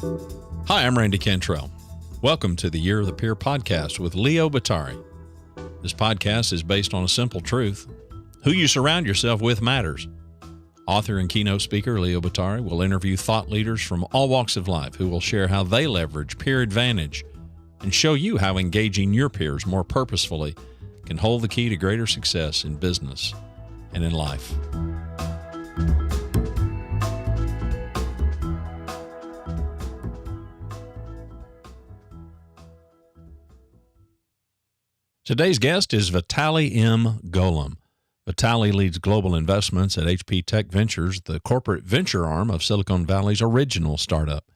Hi, I'm Randy Cantrell. Welcome to the Year of the Peer podcast with Leo Vitaly. This podcast is based on a simple truth. Who you surround yourself with matters. Author and keynote speaker Leo Vitaly will interview thought leaders from all walks of life who will share how they leverage peer advantage and show you how engaging your peers more purposefully can hold the key to greater success in business and in life. Today's guest is Vitaly M. Golomb. Vitaly leads global investments at HP Tech Ventures, the corporate venture arm of Silicon Valley's original startup.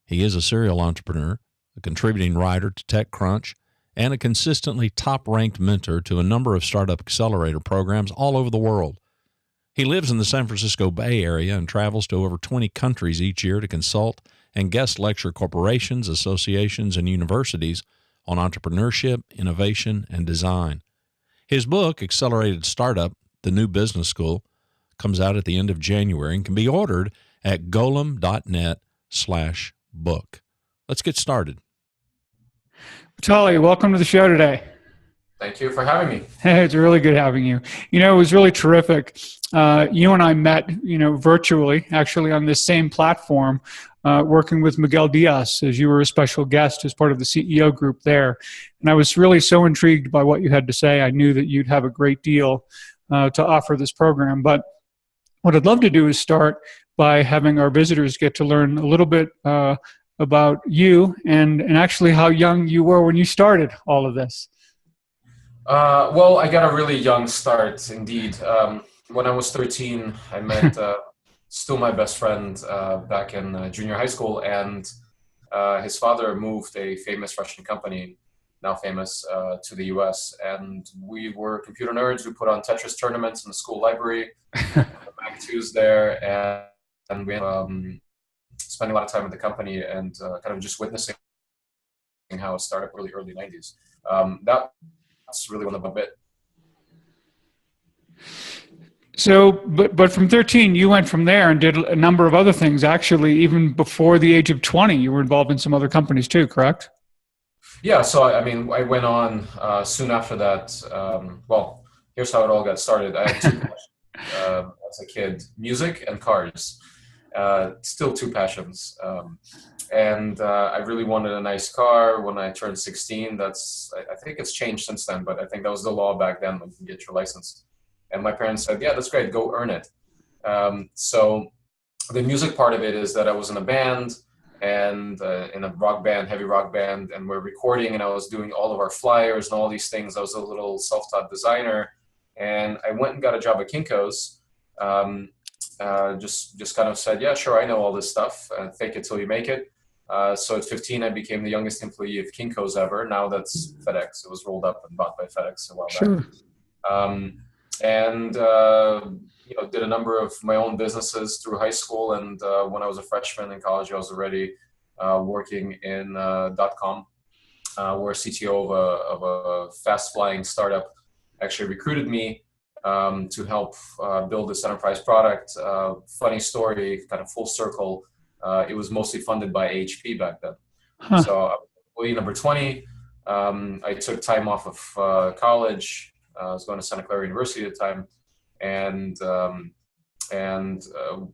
He is a serial entrepreneur, a contributing writer to TechCrunch, and a consistently top-ranked mentor to a number of startup accelerator programs all over the world. He lives in the San Francisco Bay Area and travels to over 20 countries each year to consult and guest lecture corporations, associations, and universities on entrepreneurship, innovation, and design. His book, Accelerated Startup, The New Business School, comes out at the end of January and can be ordered at golomb.net/book. Let's get started. Vitaly, welcome to the show today. Thank you for having me. Hey, it's really good having you. You know, it was really terrific. You and I met, virtually, actually on this same platform, working with Miguel Diaz, as you were a special guest as part of the CEO group there. And I was really so intrigued by what you had to say. I knew that you'd have a great deal to offer this program. But what I'd love to do is start by having our visitors get to learn a little bit about you and actually how young you were when you started all of this. Well, I got a really young start, indeed. When I was 13, I met still my best friend back in junior high school, and his father moved a famous Russian company, now famous, to the US. And we were computer nerds. We put on Tetris tournaments in the school library, Mac 2s there, and we spending a lot of time at the company and kind of just witnessing how it started really early 90s. That's really one of a bit. So, but from 13, you went from there and did a number of other things. Actually, even before the age of 20, you were involved in some other companies too, correct? Yeah, so I mean, I went on soon after that. Well, here's how it all got started. I had two passions as a kid: music and cars. Still two passions. And I really wanted a nice car when I turned 16. I think it's changed since then, but I think that was the law back then when you can get your license. And my parents said, yeah, that's great, go earn it. So the music part of it is that I was in a band and in a rock band, heavy rock band, and we're recording, and I was doing all of our flyers and all these things. I was a little self-taught designer, and I went and got a job at Kinko's. Just kind of said, yeah, sure, I know all this stuff. Fake it till you make it. So at 15, I became the youngest employee of Kinko's ever. Now that's FedEx. It was rolled up and bought by FedEx a while back. Did a number of my own businesses through high school. And when I was a freshman in college, I was already working in .com, where CTO of a fast-flying startup actually recruited me to help build this enterprise product. Funny story, kind of full circle. It was mostly funded by HP back then. So employee number 20. I took time off of college. I was going to Santa Clara University at the time. And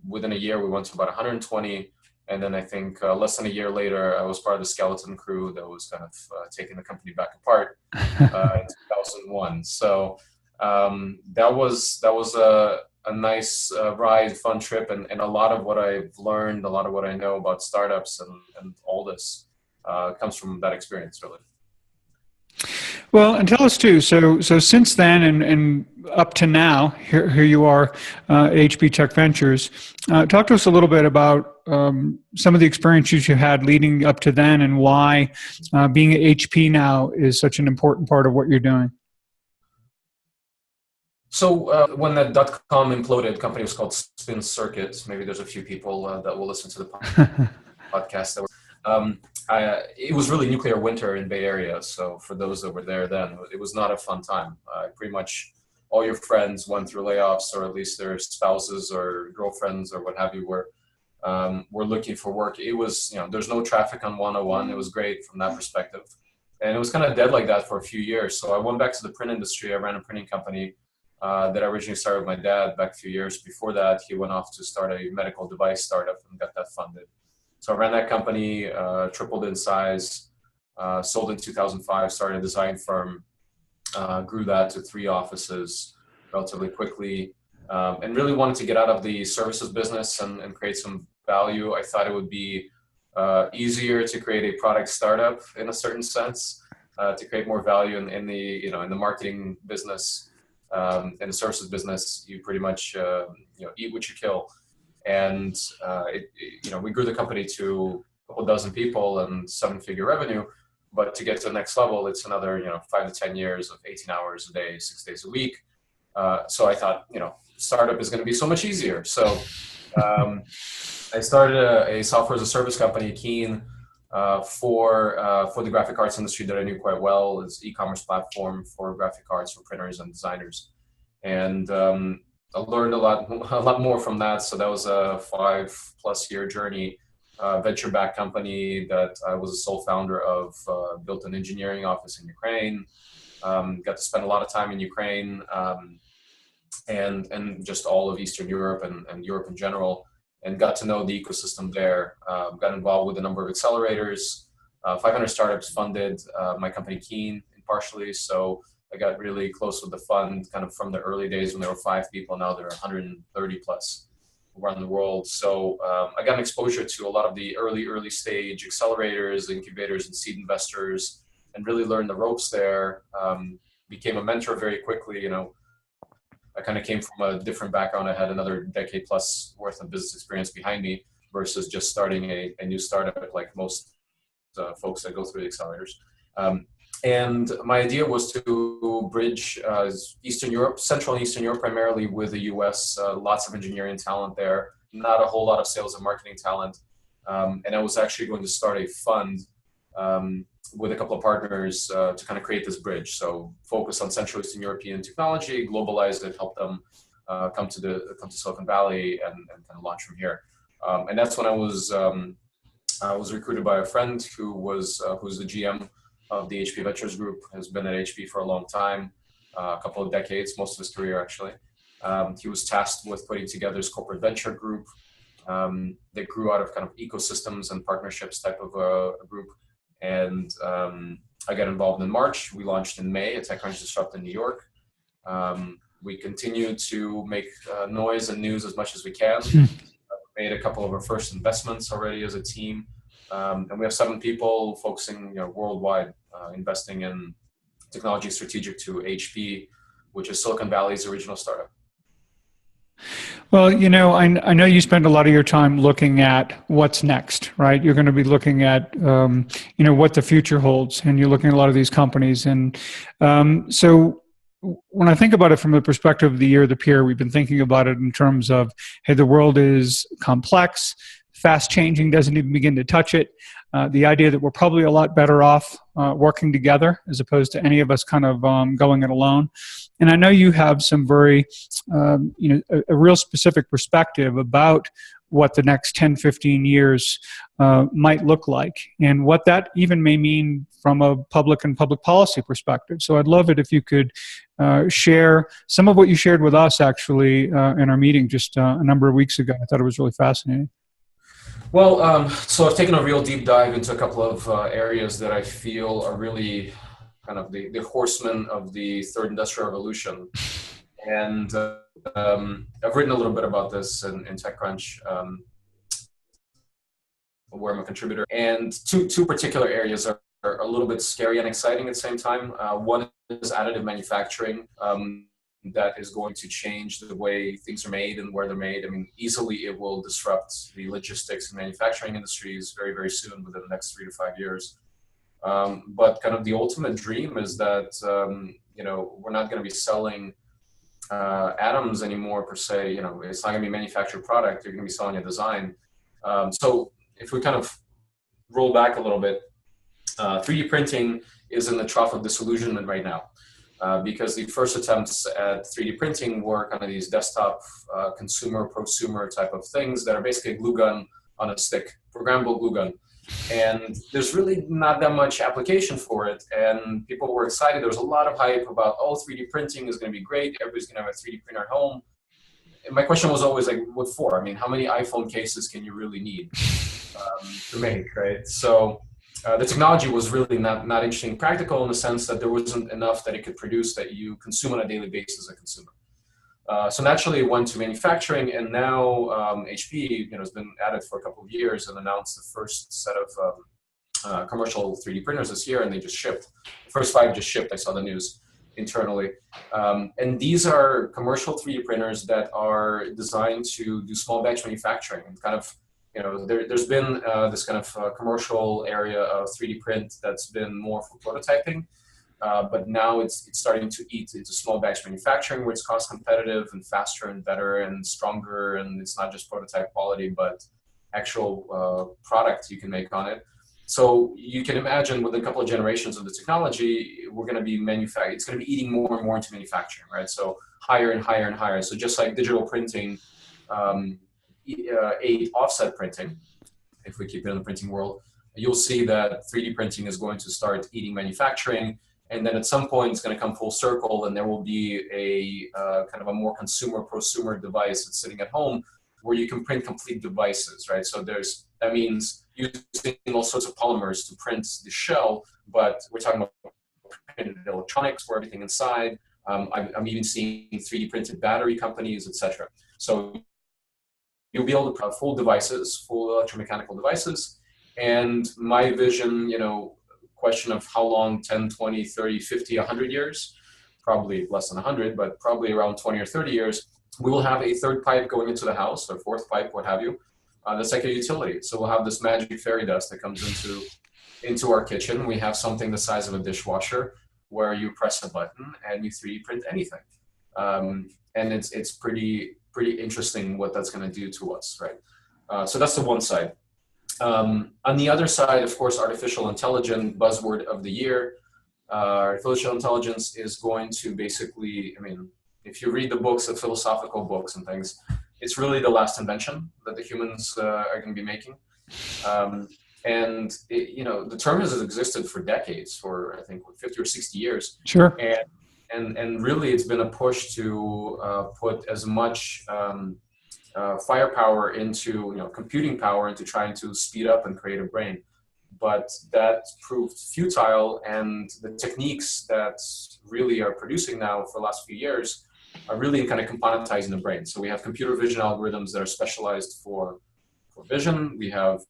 within a year, we went to about 120. And then I think less than a year later, I was part of the skeleton crew that was kind of taking the company back apart in 2001. So that was a nice ride, fun trip, and a lot of what I've learned, a lot of what I know about startups and all this comes from that experience, really. Well, and tell us too. So since then and up to now, here you are at HP Tech Ventures. Talk to us a little bit about some of the experiences you had leading up to then, and why being at HP now is such an important part of what you're doing. So when that .com imploded, the company was called Spin Circuit. Maybe there's a few people that will listen to the podcast. It was really nuclear winter in Bay Area. So for those that were there then, it was not a fun time. Pretty much all your friends went through layoffs, or at least their spouses or girlfriends or what have you were were looking for work. It was, there's no traffic on 101. It was great from that perspective. And it was kind of dead like that for a few years. So I went back to the print industry. I ran a printing company that I originally started with my dad back a few years. Before that, he went off to start a medical device startup and got that funded. So I ran that company, tripled in size, sold in 2005, started a design firm, grew that to 3 offices relatively quickly, and really wanted to get out of the services business and create some value. I thought it would be easier to create a product startup in a certain sense, to create more value in the in the marketing business, in the services business. You pretty much eat what you kill, and we grew the company to a couple dozen people and 7-figure revenue. But to get to the next level, it's another 5 to 10 years of 18 hours a day, 6 days a week. So I thought startup is going to be so much easier. So I started a software as a service company, Keen, for the graphic arts industry that I knew quite well. It's an e-commerce platform for graphic arts, for printers and designers. And I learned a lot more from that. So that was a 5+ year journey. Venture-backed company that I was a sole founder of, built an engineering office in Ukraine, got to spend a lot of time in Ukraine, and just all of Eastern Europe and Europe in general, and got to know the ecosystem there. Got involved with a number of accelerators, 500 startups funded my company Keen partially. So I got really close with the fund kind of from the early days when there were 5 people. Now there are 130 plus around the world. So I got an exposure to a lot of the early stage accelerators, incubators, and seed investors, and really learned the ropes there. Became a mentor very quickly. I kind of came from a different background. I had another decade plus worth of business experience behind me versus just starting a new startup like most folks that go through the accelerators. And my idea was to bridge Eastern Europe, Central and Eastern Europe primarily, with the US. Lots of engineering talent there, not a whole lot of sales and marketing talent. And I was actually going to start a fund with a couple of partners to kind of create this bridge. So focus on Central Eastern European technology, globalize it, help them come to Silicon Valley and kind of launch from here. And that's when I was recruited by a friend who's the GM of the HP Ventures Group, has been at HP for a long time, a couple of decades, most of his career actually. He was tasked with putting together his corporate venture group that grew out of kind of ecosystems and partnerships type of a group. And I got involved in March. We launched in May at TechCrunch Disrupt in New York. We continue to make noise and news as much as we can. Made a couple of our first investments already as a team. And we have 7 people focusing worldwide, investing in technology strategic to HP, which is Silicon Valley's original startup. Well, I know you spend a lot of your time looking at what's next, right? You're going to be looking at, what the future holds, and you're looking at a lot of these companies. And so when I think about it from the perspective of the year of the peer, we've been thinking about it in terms of, hey, the world is complex, fast changing, doesn't even begin to touch it. The idea that we're probably a lot better off working together as opposed to any of us kind of going it alone. And I know you have some very, a real specific perspective about what the next 10, 15 years might look like, and what that even may mean from a public and public policy perspective. So I'd love it if you could share some of what you shared with us actually in our meeting just a number of weeks ago. I thought it was really fascinating. Well, so I've taken a real deep dive into a couple of areas that I feel are really kind of the horsemen of the third industrial revolution. And I've written a little bit about this in TechCrunch, where I'm a contributor. And two particular areas are a little bit scary and exciting at the same time. One is additive manufacturing. That is going to change the way things are made and where they're made. I mean, easily it will disrupt the logistics and manufacturing industries very, very soon, within the next 3 to 5 years. But kind of the ultimate dream is that, we're not going to be selling atoms anymore per se. It's not going to be a manufactured product. You're going to be selling a design. So if we kind of roll back a little bit, 3D printing is in the trough of disillusionment right now. because the first attempts at 3D printing were kind of these desktop consumer, prosumer type of things that are basically a glue gun on a stick, programmable glue gun. And there's really not that much application for it. And people were excited. There was a lot of hype about, oh, 3D printing is going to be great. Everybody's going to have a 3D printer at home. And my question was always like, what for? I mean, how many iPhone cases can you really need to make, right? So the technology was really not interesting, practical in the sense that there wasn't enough that it could produce that you consume on a daily basis as a consumer. So naturally it went to manufacturing, and now HP has been at it for a couple of years and announced the first set of commercial 3D printers this year, and they just shipped. The first 5 just shipped. I saw the news internally. And these are commercial 3D printers that are designed to do small batch manufacturing and kind of, there's been this kind of commercial area of 3D print that's been more for prototyping. But now it's starting to eat into small batch manufacturing, where it's cost competitive and faster and better and stronger, and it's not just prototype quality, but actual product you can make on it. So you can imagine within a couple of generations of the technology, we're going to be it's going to be eating more and more into manufacturing, right? So higher and higher and higher. So just like digital printing ate offset printing, if we keep it in the printing world, you'll see that 3D printing is going to start eating manufacturing. And then at some point, it's going to come full circle, and there will be a kind of a more consumer, prosumer device that's sitting at home where you can print complete devices, right? So that means using all sorts of polymers to print the shell, but we're talking about printed electronics for everything inside. I'm even seeing 3D printed battery companies, etc. So you'll be able to print full devices, full electromechanical devices. And my vision, question of how long, 10, 20, 30, 50, 100 years, probably less than 100, but probably around 20 or 30 years, we will have a third pipe going into the house, or fourth pipe, what have you. That's like a utility. So we'll have this magic fairy dust that comes into our kitchen. We have something the size of a dishwasher where you press a button and you 3D print anything. And it's pretty interesting what that's going to do to us, right? So that's the one side. On the other side, of course, artificial intelligence, buzzword of the year. Artificial intelligence is going to basically, if you read the books, the philosophical books and things, it's really the last invention that the humans are going to be making. And the term has existed for decades, for I think 50 or 60 years. Sure. And really, it's been a push to put as much firepower into, computing power into trying to speed up and create a brain. But that proved futile, and the techniques that really are producing now for the last few years are really kind of componentizing the brain. So we have computer vision algorithms that are specialized for vision. We have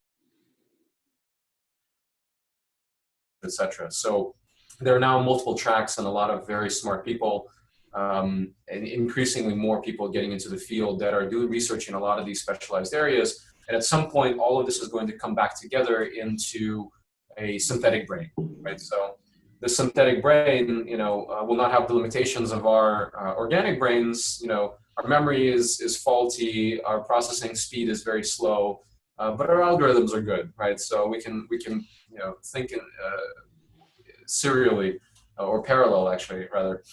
etc. So there are now multiple tracks and a lot of very smart people, and increasingly more people getting into the field that are doing research in a lot of these specialized areas. And at some point, all of this is going to come back together into a synthetic brain, right? So the synthetic brain, will not have the limitations of our organic brains. Our memory is faulty, our processing speed is very slow, but our algorithms are good, right? So we can think in, serially, or parallel, actually, rather.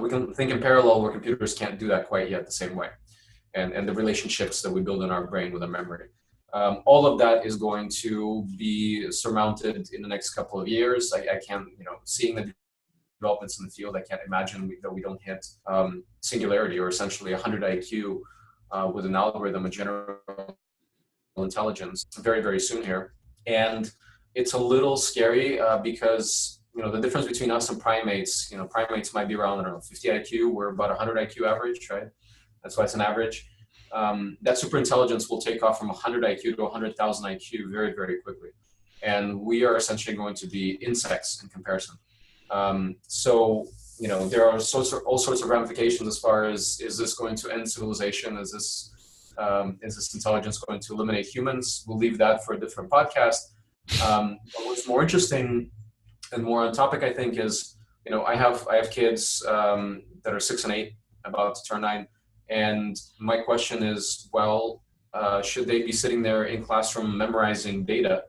We can think in parallel where computers can't do that quite yet the same way. And the relationships that we build in our brain with our memory. All of that is going to be surmounted in the next couple of years. I can't, seeing the developments in the field, I can't imagine that we don't hit singularity, or essentially 100 IQ with an algorithm, a general intelligence, very, very soon here. And it's a little scary because, the difference between us and primates, primates might be around, 50 IQ. We're about 100 IQ average, right? That's why it's an average. That super intelligence will take off from 100 IQ to 100,000 IQ very, very quickly. And we are essentially going to be insects in comparison. So, there are all sorts of ramifications as far as, is this going to end civilization? Is this intelligence going to eliminate humans? We'll leave that for a different podcast. But what's more interesting and more on topic, I think, is, I have kids that are 6 and 8, about to turn 9. And my question is, should they be sitting there in classroom memorizing data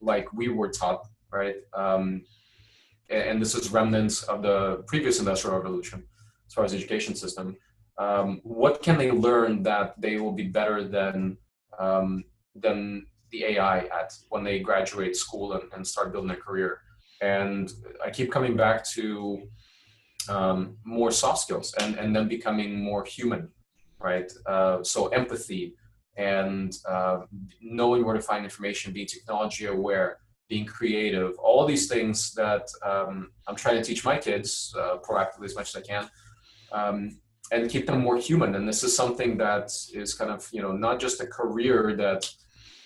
like we were taught, right? and this is remnants of the previous industrial revolution as far as education system. What can they learn that they will be better than the AI at when they graduate school and start building a career? And I keep coming back to more soft skills and then becoming more human, right? So empathy and knowing where to find information, being technology aware, being creative, all these things that I'm trying to teach my kids proactively as much as I can, and keep them more human. And this is something that is kind of, not just a career that,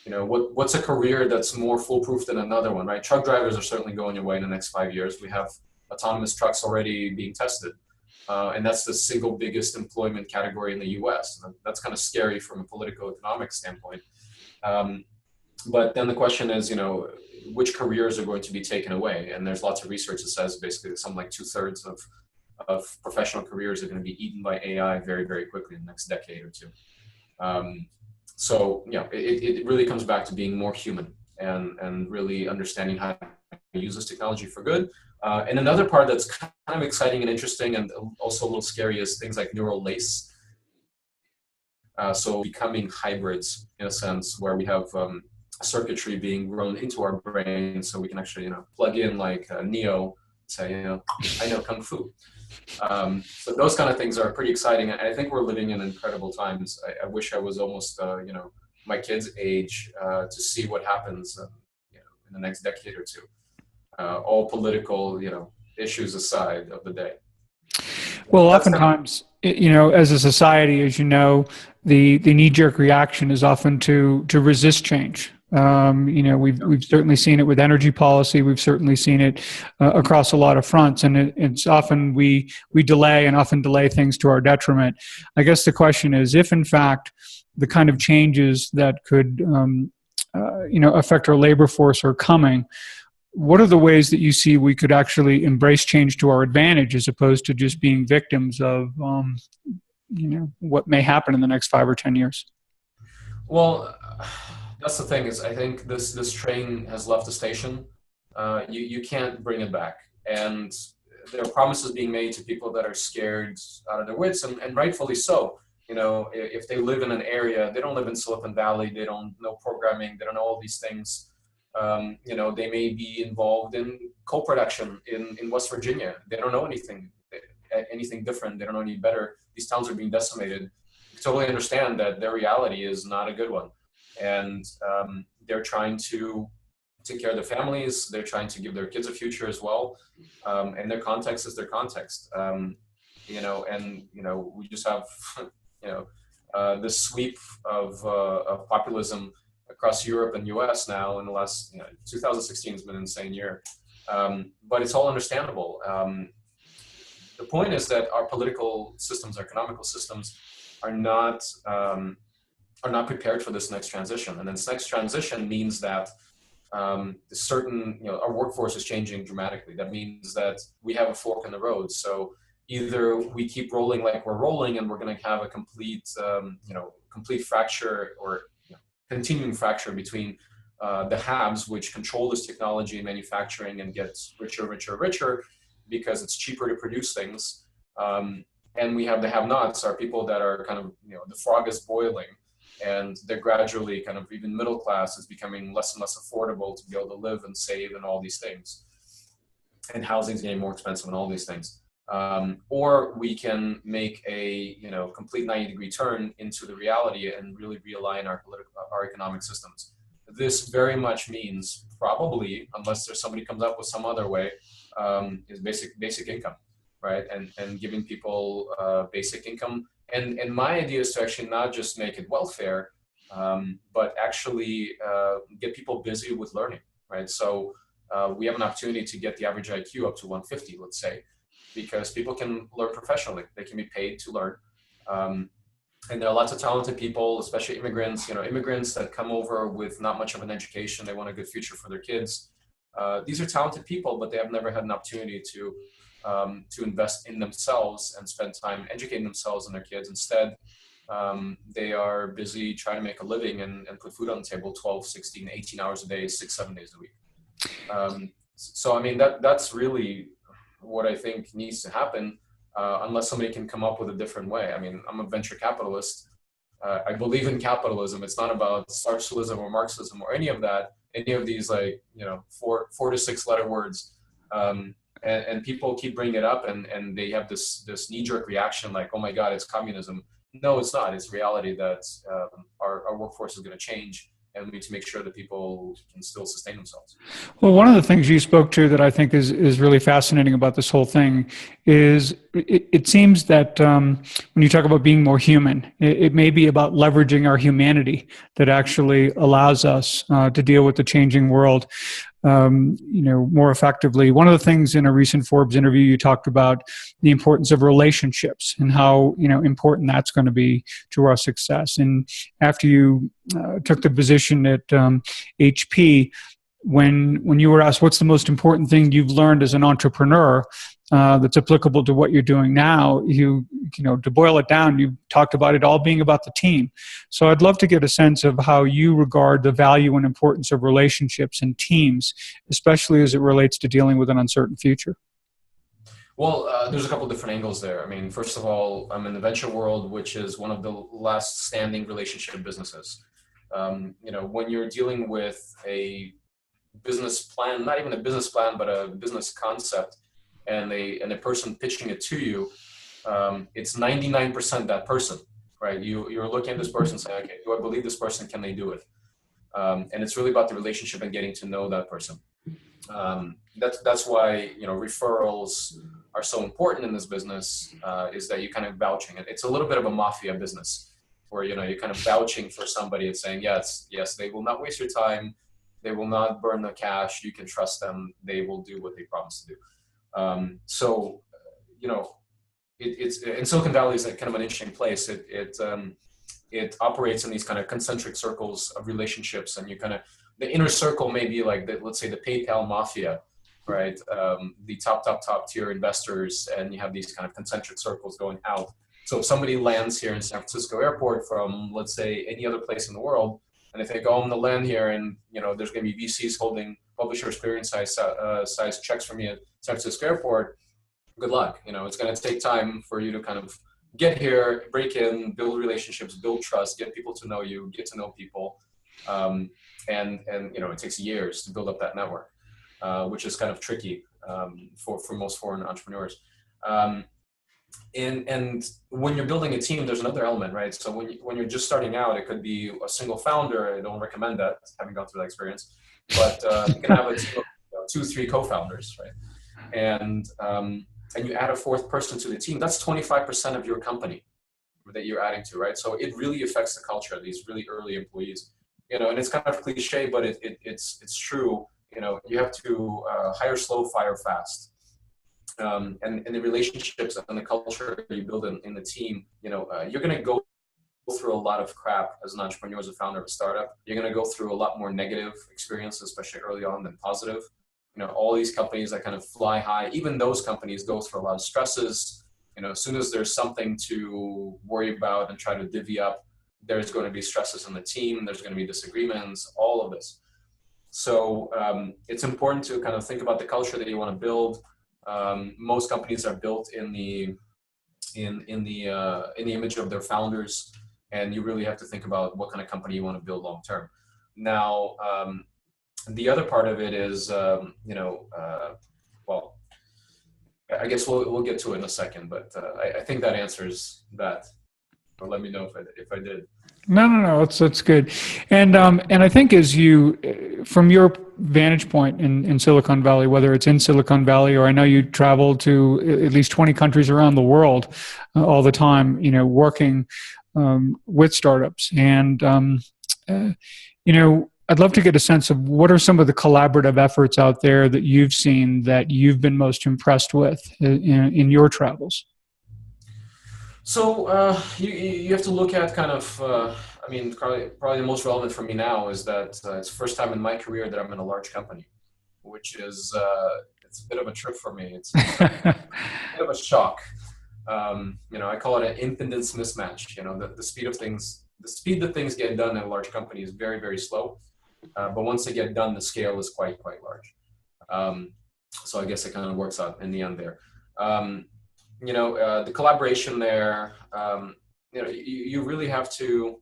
what's a career that's more foolproof than another one, right? Truck drivers are certainly going away in the next 5 years. We have autonomous trucks already being tested. And that's the single biggest employment category in the US. And that's kind of scary from a political economic standpoint. But then the question is, which careers are going to be taken away? And there's lots of research that says basically that something like 2/3 of professional careers are going to be eaten by AI very, very quickly in the next decade or two. So it really comes back to being more human and really understanding how to use this technology for good. And another part that's kind of exciting and interesting and also a little scary is things like neural lace. So becoming hybrids in a sense where we have circuitry being grown into our brain so we can actually, plug in like Neo, say, I know Kung Fu. So those kind of things are pretty exciting. And I think we're living in incredible times. I wish I was almost, my kids' age to see what happens, in the next decade or two. All political, issues aside of the day. Well, oftentimes, as a society, as you know, the knee-jerk reaction is often to resist change. We've certainly seen it with energy policy. We've certainly seen it across a lot of fronts, and it's often we delay and often delay things to our detriment. I guess the question is, if in fact the kind of changes that could affect our labor force are coming, what are the ways that you see we could actually embrace change to our advantage as opposed to just being victims of what may happen in the next 5 or 10 years? Well, that's the thing is I think this train has left the station. You can't bring it back. And there are promises being made to people that are scared out of their wits, and rightfully so. If they live in an area, they don't live in Silicon Valley, they don't know programming, they don't know all these things. They may be involved in coal production in West Virginia. They don't know anything different. They don't know any better. These towns are being decimated. You totally understand that their reality is not a good one. And they're trying to take care of their families. They're trying to give their kids a future as well. And their context is their context. We just have, this sweep of populism across Europe and US now in the last, 2016 has been an insane year. But it's all understandable. The point is that our political systems, our economical systems are not prepared for this next transition. And this next transition means that our workforce is changing dramatically. That means that we have a fork in the road. So either we keep rolling like we're rolling and we're going to have a complete fracture or continuing fracture between the haves, which control this technology and manufacturing and get richer because it's cheaper to produce things. And we have the have-nots, are people that are kind of, the frog is boiling and they're gradually kind of, even middle class is becoming less and less affordable to be able to live and save and all these things. And housing is getting more expensive and all these things. Or we can make a complete 90-degree turn into the reality and really realign our economic systems. This very much means probably, unless there's somebody comes up with some other way, is basic income, right? And giving people basic income. And my idea is to actually not just make it welfare, but actually get people busy with learning, right? So we have an opportunity to get the average IQ up to 150, let's say, because people can learn professionally. They can be paid to learn. And there are lots of talented people, especially immigrants, immigrants that come over with not much of an education. They want a good future for their kids. These are talented people, but they have never had an opportunity to invest in themselves and spend time educating themselves and their kids. Instead, they are busy trying to make a living and put food on the table 12, 16, 18 hours a day, 6, 7 days a week. So I mean, that's really what I think needs to happen, unless somebody can come up with a different way. I mean, I'm a venture capitalist. I believe in capitalism. It's not about socialism or Marxism or any of that, any of these, like, four to six letter words. And people keep bringing it up, and they have this knee jerk reaction like, oh my God, it's communism. No, it's not. It's reality that our workforce is going to change, and we need to make sure that people can still sustain themselves. Well, one of the things you spoke to that I think is really fascinating about this whole thing is it seems that when you talk about being more human, it may be about leveraging our humanity that actually allows us to deal with the changing world more effectively. One of the things in a recent Forbes interview, you talked about the importance of relationships and how important that's going to be to our success. And after you took the position at HP, when you were asked what's the most important thing you've learned as an entrepreneur that's applicable to what you're doing now, to boil it down, you talked about it all being about the team. So I'd love to get a sense of how you regard the value and importance of relationships and teams, especially as it relates to dealing with an uncertain future. Well, there's a couple different angles there. I mean, first of all, I'm in the venture world, which is one of the last standing relationship businesses. When you're dealing with a business plan, not even a business plan, but a business concept, and a person pitching it to you, it's 99% that person, right? You're looking at this person saying, okay, do I believe this person? Can they do it? And it's really about the relationship and getting to know that person. That's why referrals are so important in this business, is that you kind of vouching it. It's a little bit of a mafia business where you're kind of vouching for somebody and saying, yes, they will not waste your time. They will not burn the cash. You can trust them. They will do what they promise to do. It's in Silicon Valley is kind of an interesting place. It operates in these kind of concentric circles of relationships, and the inner circle may be like let's say the PayPal mafia, right? The top tier investors, and you have these kind of concentric circles going out. So if somebody lands here in San Francisco airport from, let's say, any other place in the world, and they think, oh, I'm going to land here, and there's going to be VCs holding publisher experience size checks for me at San Francisco airport, good luck. It's going to take time for you to kind of get here, break in, build relationships, build trust, get people to know you, get to know people. And it takes years to build up that network, which is kind of tricky for most foreign entrepreneurs. And when you're building a team, there's another element, right? So when you're just starting out, it could be a single founder. I don't recommend that, having gone through that experience. But you can have a team of 2-3 co-founders, right? And you add a fourth person to the team. That's 25% of your company that you're adding to, right? So it really affects the culture of these really early employees. And it's kind of cliche, but it's true. You have to hire slow, fire fast. And the relationships and the culture you build in the team, you're going to go through a lot of crap as an entrepreneur, as a founder of a startup. You're going to go through a lot more negative experiences, especially early on, than positive. All these companies that kind of fly high, even those companies go through a lot of stresses. As soon as there's something to worry about and try to divvy up, there's going to be stresses in the team. There's going to be disagreements, all of this. So it's important to kind of think about the culture that you want to build. Most companies are built in the image of their founders, and you really have to think about what kind of company you want to build long term. Now, the other part of it is, well, I guess we'll get to it in a second, but I think that answers that. Or let me know if I did. No, that's good. And I think as you, from your vantage point in Silicon Valley, whether it's in Silicon Valley or I know you travel to at least 20 countries around the world all the time, working with startups. And, I'd love to get a sense of what are some of the collaborative efforts out there that you've seen that you've been most impressed with in your travels? So you have to look at kind of, probably the most relevant for me now is that it's the first time in my career that I'm in a large company, which is, it's a bit of a trip for me. It's a bit of a shock. I call it an impedance mismatch. The speed that things get done in a large company is very, very slow. But once they get done, the scale is quite large. So I guess it kind of works out in the end there. The collaboration there, you really have to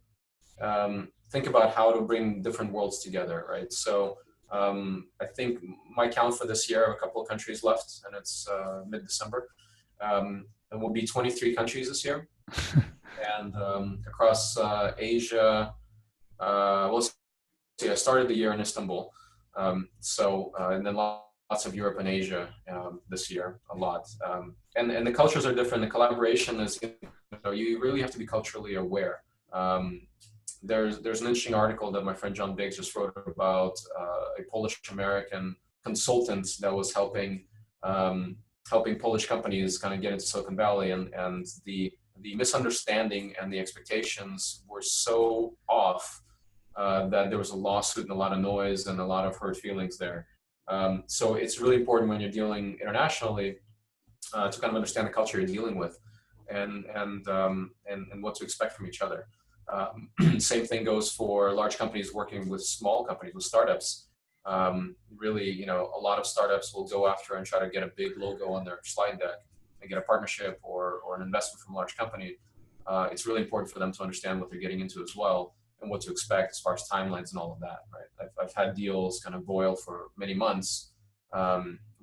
think about how to bring different worlds together, right? So I think my count for this year, a couple of countries left, and it's mid-December. And we'll be 23 countries this year. And across Asia, we'll see, I started the year in Istanbul. And then lots of Europe and Asia this year, a lot. And the cultures are different. The collaboration is, you really have to be culturally aware. There's an interesting article that my friend John Biggs just wrote about a Polish-American consultant that was helping Polish companies kind of get into Silicon Valley, and the misunderstanding and the expectations were so off that there was a lawsuit and a lot of noise and a lot of hurt feelings there. So it's really important when you're dealing internationally to kind of understand the culture you're dealing with and what to expect from each other. Same thing goes for large companies working with small companies, with startups. Really, a lot of startups will go after and try to get a big logo on their slide deck and get a partnership or an investment from a large company. It's really important for them to understand what they're getting into as well and what to expect as far as timelines and all of that, right? I've had deals kind of boil for many months,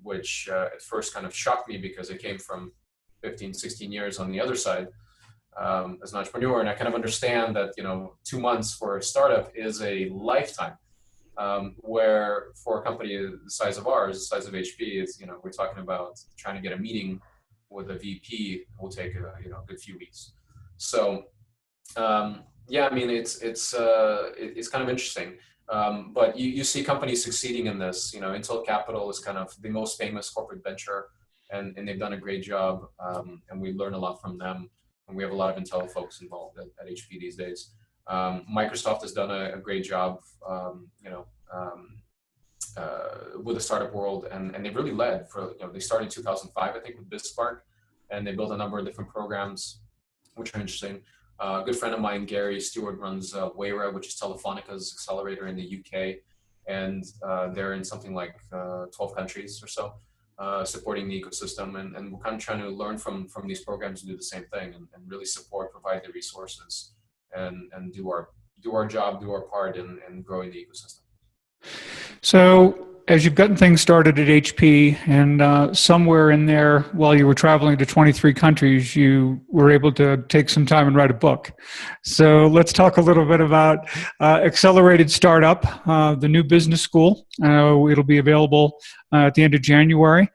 which at first kind of shocked me because it came from 15, 16 years on the other side as an entrepreneur. And I kind of understand that, 2 months for a startup is a lifetime. Where for a company the size of ours, the size of HP, is, we're talking about trying to get a meeting with a VP will take a good few weeks. So it's kind of interesting. But you see companies succeeding in this. Intel Capital is kind of the most famous corporate venture, and they've done a great job. And we learn a lot from them. And we have a lot of Intel folks involved at HP these days. Microsoft has done a great job, with the startup world, and they really led for, they started in 2005, I think, with BizSpark, and they built a number of different programs, which are interesting. A good friend of mine, Gary Stewart, runs Wayra, which is Telefonica's accelerator in the UK, and they're in something like 12 countries or so, supporting the ecosystem, and we're kind of trying to learn from these programs and do the same thing, and really provide the resources, and do our job, do our part in growing the ecosystem. So as you've gotten things started at HP, and somewhere in there, while you were traveling to 23 countries, you were able to take some time and write a book. So let's talk a little bit about Accelerated Startup, the new business school. It'll be available at the end of January.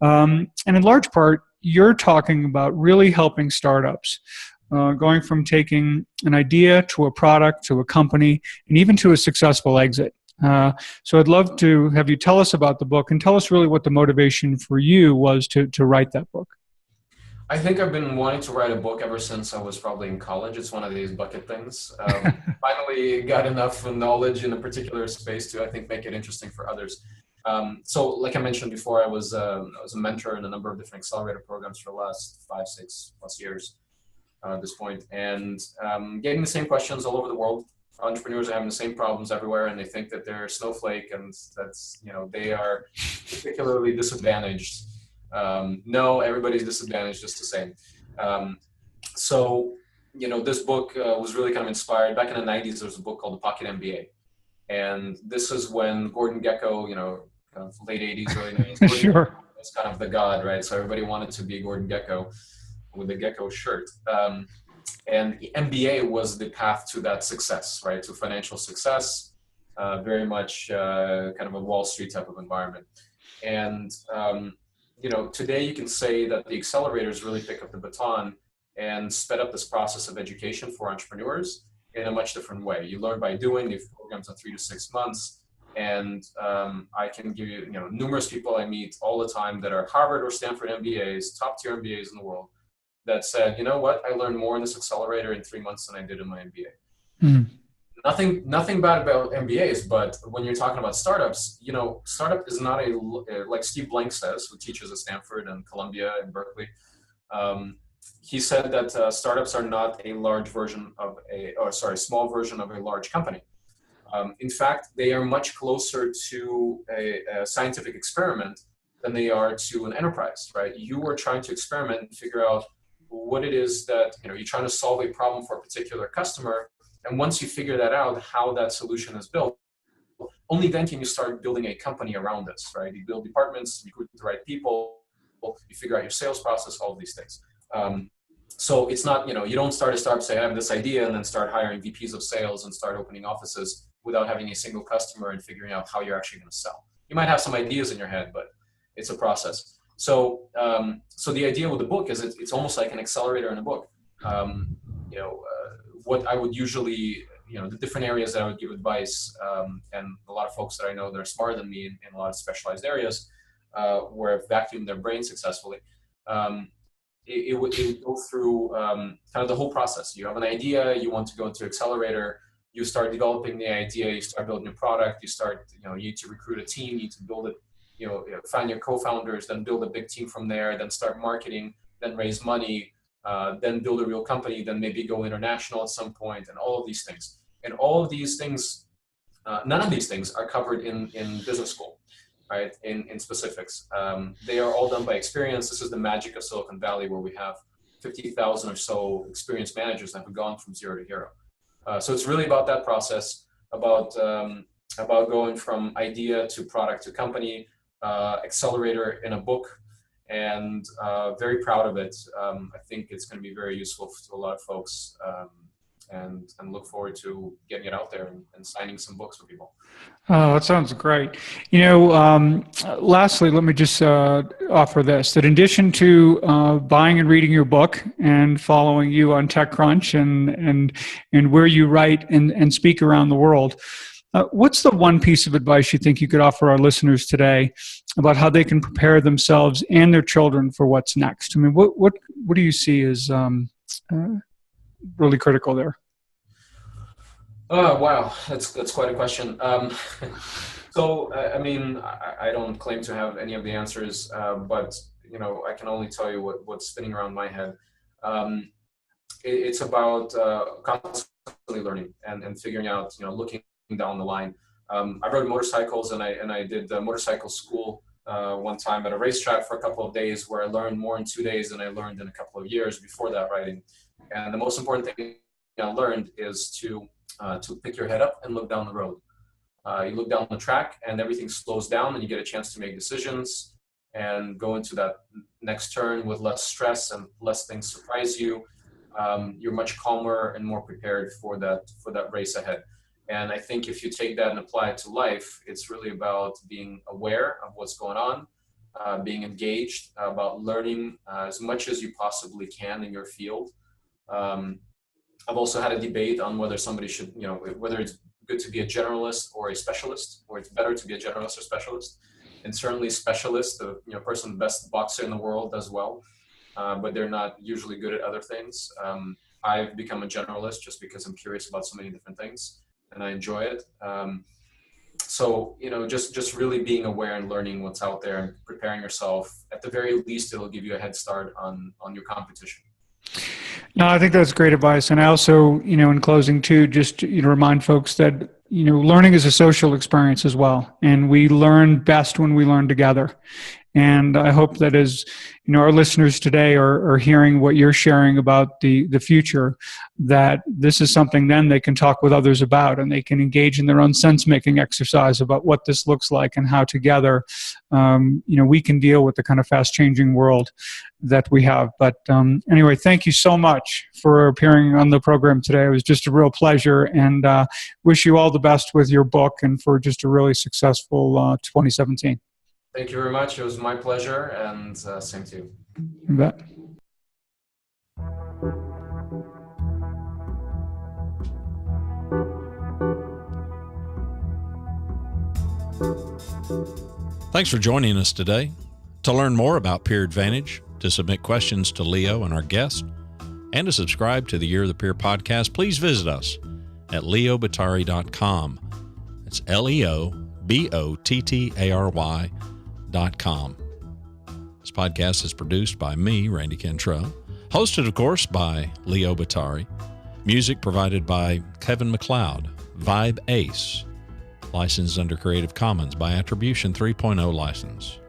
And in large part, you're talking about really helping startups. Going from taking an idea to a product to a company and even to a successful exit. So I'd love to have you tell us about the book and tell us really what the motivation for you was to write that book. I think I've been wanting to write a book ever since I was probably in college. It's one of these bucket things. Finally got enough knowledge in a particular space to, I think, make it interesting for others. So like I mentioned before, I was a mentor in a number of different accelerator programs for the last 5-6+ years. At this point, and getting the same questions all over the world. Entrepreneurs are having the same problems everywhere, and they think that they're a snowflake, and that's they are particularly disadvantaged. No, everybody's disadvantaged just the same. So this book was really kind of inspired. Back in the 90s, there was a book called The Pocket MBA, and this is when Gordon Gekko, kind of late 80s, early 90s, Sure, was kind of the god, right? So everybody wanted to be Gordon Gekko with the gecko shirt. And the MBA was the path to that success, right? To financial success, very much kind of a Wall Street type of environment. And, today you can say that the accelerators really pick up the baton and sped up this process of education for entrepreneurs in a much different way. You learn by doing. These programs are 3 to 6 months. And I can give you, numerous people I meet all the time that are Harvard or Stanford MBAs, top tier MBAs in the world, that said, you know what, I learned more in this accelerator in 3 months than I did in my MBA. Mm. Nothing bad about MBAs, but when you're talking about startups, startup is not like Steve Blank says, who teaches at Stanford and Columbia and Berkeley. He said that startups are not a small version of a large company. In fact, they are much closer to a scientific experiment than they are to an enterprise, right? You are trying to experiment and figure out what it is that, you're trying to solve a problem for a particular customer. And once you figure that out, how that solution is built, only then can you start building a company around this, right? You build departments, you recruit the right people, you figure out your sales process, all of these things. So it's not, you don't start a startup, say, I have this idea, and then start hiring VPs of sales and start opening offices without having a single customer and figuring out how you're actually going to sell. You might have some ideas in your head, but it's a process. So, so the idea with the book is it's almost like an accelerator in a book. What I would usually, the different areas that I would give advice, and a lot of folks that I know that are smarter than me in a lot of specialized areas, where I've vacuumed their brain successfully, it would go through kind of the whole process. You have an idea, you want to go into accelerator, you start developing the idea, you start building a product, you start, you need to recruit a team, you need to build it, find your co-founders, then build a big team from there, then start marketing, then raise money, then build a real company, then maybe go international at some point, and all of these things. And all of these things, none of these things are covered in business school, right? In specifics. They are all done by experience. This is the magic of Silicon Valley, where we have 50,000 or so experienced managers that have gone from zero to hero. So it's really about that process, about going from idea to product to company, accelerator in a book, and very proud of it. I think it's going to be very useful to a lot of folks, and look forward to getting it out there and signing some books for people. Oh, that sounds great. Lastly, let me just offer this, that in addition to buying and reading your book and following you on TechCrunch and where you write and speak around the world, what's the one piece of advice you think you could offer our listeners today about how they can prepare themselves and their children for what's next? I mean, what do you see as really critical there? Oh, wow. That's quite a question. So, I mean, I don't claim to have any of the answers, but, I can only tell you what's spinning around my head. It's about constantly learning and figuring out, looking down the line. I rode motorcycles, and I did motorcycle school one time at a racetrack for a couple of days, where I learned more in 2 days than I learned in a couple of years before that riding. And the most important thing I learned is to pick your head up and look down the road. You look down the track, and everything slows down, and you get a chance to make decisions and go into that next turn with less stress and less things surprise you. You're much calmer and more prepared for that race ahead. And I think if you take that and apply it to life, it's really about being aware of what's going on, being engaged, about learning as much as you possibly can in your field. I've also had a debate on whether somebody should, whether it's good to be a generalist or a specialist, or it's better to be a generalist or specialist. And certainly specialist, the person, the best boxer in the world, does well, but they're not usually good at other things. I've become a generalist just because I'm curious about so many different things, and I enjoy it. So, just really being aware and learning what's out there and preparing yourself. At the very least, it'll give you a head start on your competition. No, I think that's great advice. And I also, in closing too, just, remind folks that, learning is a social experience as well. And we learn best when we learn together. And I hope that as, our listeners today are hearing what you're sharing about the future, that this is something then they can talk with others about, and they can engage in their own sense-making exercise about what this looks like and how together, we can deal with the kind of fast-changing world that we have. But anyway, thank you so much for appearing on the program today. It was just a real pleasure, and wish you all the best with your book and for just a really successful 2017. Thank you very much. It was my pleasure, and same to you. You bet. Thanks for joining us today. To learn more about Peer Advantage, to submit questions to Leo and our guest, and to subscribe to the Year of the Peer podcast, please visit us at leobottary.com. It's leobottary.com. This podcast is produced by me, Randy Cantrell, hosted, of course, by Leo Bottary. Music provided by Kevin MacLeod, Vibe Ace, licensed under Creative Commons by Attribution 3.0 license.